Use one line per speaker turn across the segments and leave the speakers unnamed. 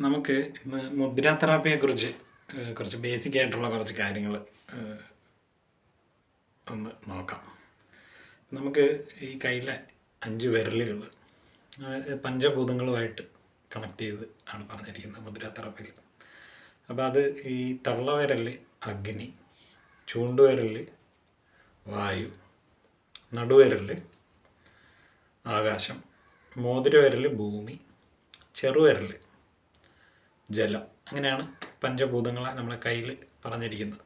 നമുക്ക് ഇന്ന് മുദ്രാ തെറാപ്പിയെക്കുറിച്ച് കുറച്ച് ബേസിക് ആയിട്ടുള്ള കുറച്ച് കാര്യങ്ങൾ ഒന്ന് നോക്കാം. നമുക്ക് ഈ കയ്യിലെ 5 വിരലുകൾ പഞ്ചഭൂതങ്ങളുമായിട്ട് കണക്ട് ചെയ്ത് ആണ് പറഞ്ഞിരിക്കുന്നത് മുദ്രാ തെറാപ്പിയിൽ. അപ്പോൾ അത് ഈ തള്ളവിരൽ അഗ്നി, ചൂണ്ടുവിരൽ വായു, നടുവിരൽ ആകാശം, മോതിരവിരൽ ഭൂമി, ചെറുവിരൽ ജലം. അങ്ങനെയാണ് പഞ്ചഭൂതങ്ങളെ നമ്മളെ കയ്യിൽ പറഞ്ഞിരിക്കുന്നത്.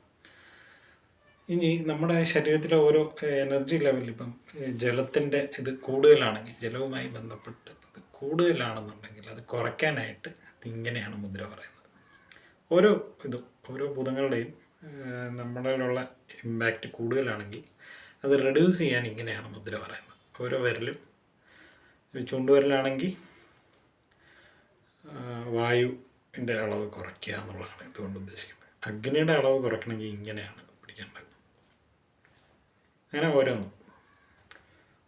ഇനി നമ്മുടെ ശരീരത്തിലെ ഓരോ എനർജി ലെവൽ, ഇപ്പം ജലത്തിൻ്റെ ഇത് കൂടുതലാണെങ്കിൽ, ജലവുമായി ബന്ധപ്പെട്ട് ഇത് കൂടുതലാണെന്നുണ്ടെങ്കിൽ അത് കുറയ്ക്കാനായിട്ട് ഇങ്ങനെയാണ് മുദ്ര പറയുന്നത്. ഓരോ ഭൂതങ്ങളുടെയും നമ്മളിലുള്ള ഇമ്പാക്റ്റ് കൂടുതലാണെങ്കിൽ അത് റെഡ്യൂസ് ചെയ്യാൻ ഇങ്ങനെയാണ് മുദ്ര പറയുന്നത്. ഓരോ വിരലും, ചൂണ്ടുവിരലാണെങ്കിൽ വായുവിൻ്റെ അളവ് കുറയ്ക്കുക എന്നുള്ളതാണ് ഇതുകൊണ്ട് ഉദ്ദേശിക്കുന്നത്. അഗ്നിയുടെ അളവ് കുറയ്ക്കണമെങ്കിൽ ഇങ്ങനെയാണ് പിടിക്കേണ്ടത്. അങ്ങനെ ഓരോന്നും.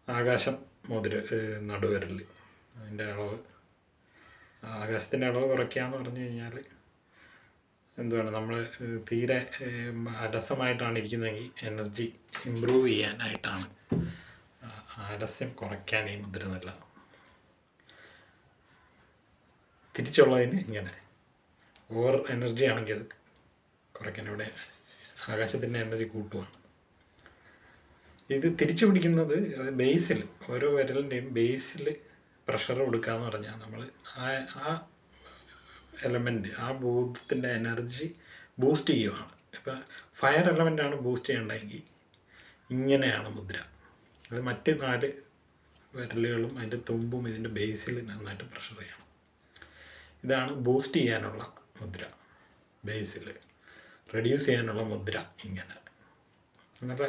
ആകാശം നടുവിരൽ, അതിൻ്റെ അളവ്, ആകാശത്തിൻ്റെ അളവ് കുറയ്ക്കുക എന്ന് പറഞ്ഞു കഴിഞ്ഞാൽ എന്തുവാണ്, നമ്മൾ തീരെ അലസമായിട്ടാണ് ഇരിക്കുന്നതെങ്കിൽ എനർജി ഇമ്പ്രൂവ് ചെയ്യാനായിട്ടാണ്. ആലസ്യം കുറയ്ക്കാൻ ഈ മുദ്ര നല്ലതാണ്. തിരിച്ചുള്ളതിന് ഇങ്ങനെ ഓവർ എനർജി ആണെങ്കിൽ അത് കുറയ്ക്കാൻ, ഇവിടെ ആകാശത്തിൻ്റെ എനർജി കൂട്ടുവാണ്. ഇത് തിരിച്ചു പിടിക്കുന്നത് ബേസിൽ, ഓരോ വിരലിൻ്റെയും ബേസിൽ പ്രഷർ കൊടുക്കുക എന്ന് പറഞ്ഞാൽ നമ്മൾ ആ എലമെൻറ്റ്, ആ ഭൂതത്തിൻ്റെ എനർജി ബൂസ്റ്റ് ചെയ്യുവാണ്. ഇപ്പം ഫയർ എലമെൻ്റാണ് ബൂസ്റ്റ് ചെയ്യേണ്ടതെങ്കിൽ ഇങ്ങനെയാണ് മുദ്ര. അത് മറ്റ് 4 വിരലുകളും അതിൻ്റെ തുമ്പും ഇതിൻ്റെ ബേസിൽ നന്നായിട്ട് പ്രഷർ ചെയ്യണം. ഇതാണ് ബൂസ്റ്റ് ചെയ്യാനുള്ള മുദ്ര. ബേസിൽ റെഡ്യൂസ് ചെയ്യാനുള്ള മുദ്ര ഇങ്ങനെ. നല്ല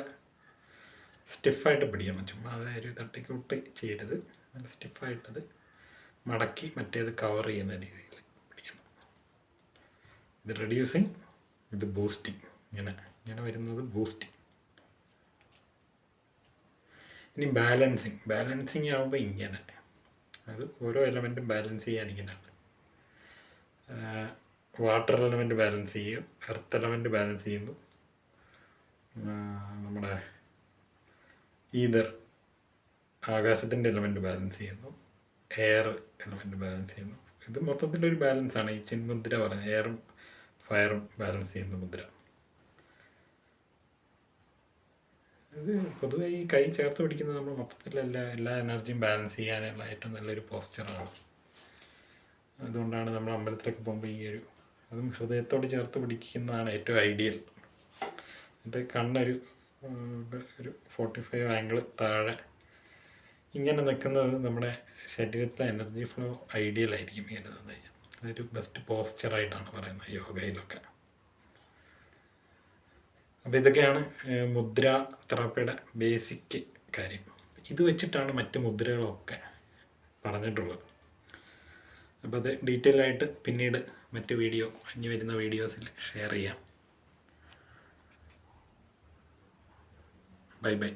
സ്റ്റിഫായിട്ട് പിടിക്കണം. ചുമ്മാ അതൊരു തട്ടിക്കൂട്ടി ചെയ്യരുത്. നല്ല സ്റ്റിഫായിട്ടത് മടക്കി മറ്റേത് കവർ ചെയ്യുന്ന രീതിയിൽ പിടിക്കണം. ഇത് റെഡ്യൂസിങ്, ഇത് ബൂസ്റ്റിങ്. ഇങ്ങനെ വരുന്നത് ബൂസ്റ്റിങ്. ഇനി ബാലൻസിങ് ആകുമ്പോൾ ഇങ്ങനെ, അത് ഓരോ എലമെൻറ്റും ബാലൻസ് ചെയ്യാൻ ഇങ്ങനെയാണ്. വാട്ടർ എലമെൻറ്റ് ബാലൻസ് ചെയ്യും, എർത്ത് എലമെൻറ്റ് ബാലൻസ് ചെയ്യുന്നു, നമ്മുടെ ഈതർ ആകാശത്തിൻ്റെ എലമെൻറ്റ് ബാലൻസ് ചെയ്യുന്നു, എയർ എലമെൻറ്റ് ബാലൻസ് ചെയ്യുന്നു. ഇത് മൊത്തത്തിലൊരു ബാലൻസാണ് ഈ ചിന്മുദ്ര പറയുന്നത്. എയറും ഫയറും ബാലൻസ് ചെയ്യുന്ന മുദ്ര. ഇത് പൊതുവെ ഈ കൈ ചേർത്ത് പിടിക്കുന്നത് നമ്മൾ മൊത്തത്തിലെല്ലാ എനർജിയും ബാലൻസ് ചെയ്യാനുള്ള ഏറ്റവും നല്ലൊരു പോസ്ചറാണ്. അതുകൊണ്ടാണ് നമ്മൾ അമ്പലത്തിലൊക്കെ പോകുമ്പോൾ അതും ഹൃദയത്തോട് ചേർത്ത് പിടിക്കുന്നതാണ് ഏറ്റവും ഐഡിയൽ. എന്നിട്ട് കണ്ണൊരു 45 ആംഗിൾ താഴെ ഇങ്ങനെ നിൽക്കുന്നത് നമ്മുടെ ശരീരത്തിലെ എനർജി ഫ്ലോ ഐഡിയലായിരിക്കും. ഇങ്ങനെ നിന്ന് കഴിഞ്ഞാൽ അതൊരു ബെസ്റ്റ് പോസ്ചറായിട്ടാണ് പറയുന്നത് യോഗയിലൊക്കെ. അപ്പോൾ ഇതൊക്കെയാണ് മുദ്ര തെറാപ്പിയുടെ ബേസിക് കാര്യം. ഇത് വെച്ചിട്ടാണ് മറ്റ് മുദ്രകളൊക്കെ പറഞ്ഞിട്ടുള്ളത്. അപ്പോൾ അത് ഡീറ്റെയിൽ ആയിട്ട് പിന്നീട് ഇനി വരുന്ന വീഡിയോസിൽ ഷെയർ ചെയ്യാം. ബൈ.